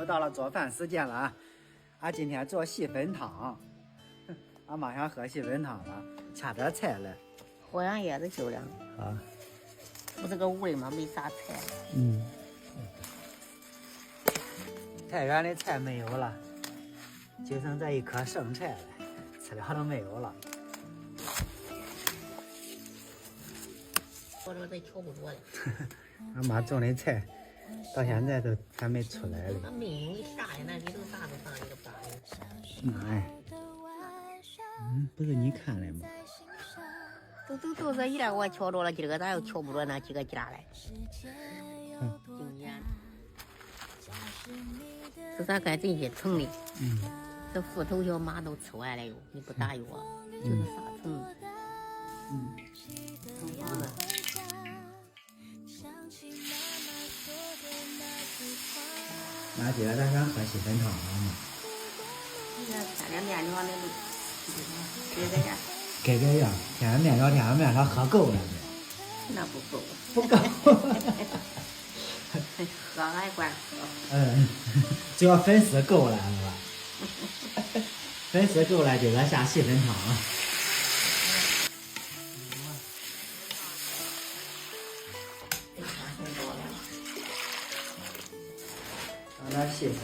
到了做饭时间了啊！俺今天做细粉汤，俺妈想喝细粉汤了，掐点菜来。火秧叶子就了。啊，不是个屋里嘛，没啥菜。太原的菜没有了，就剩这一颗剩菜了，吃了都没有了。我这再瞧不着了。俺妈种的菜到现在都还没出来嘞。那没啥呀，那里头啥都放一个啥的。妈呀！不是你看的吗？都这一点我瞧着了，今儿个咋又瞧不着那几个家嘞？今年这咋该这些成的？这副头小马都吃完了哟，你不打药，就是啥成？好了。妈今儿咱想喝细粉汤了。天天面条那都，给个样。给个样，天天面条天天面条喝够了没？那不够。不够。喝还管喝。只要粉丝够了是吧？粉丝够了就搁下细粉汤了。放点细粉。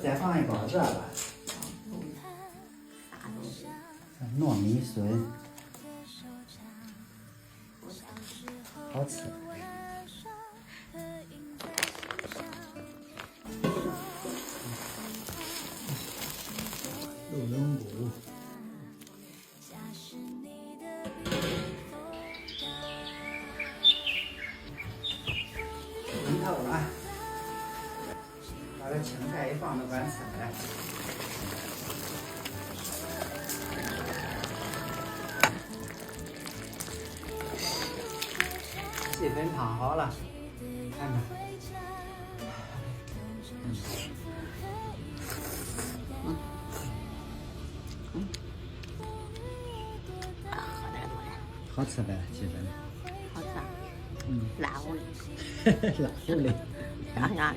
再放一包这个。糯米笋，好吃。肉龙骨。滚透了，把这青菜一放都管吃了。细粉汤好了，看看。喝点多了。好吃呗，细粉。好吃啊。辣乎的。辣乎的。香香的。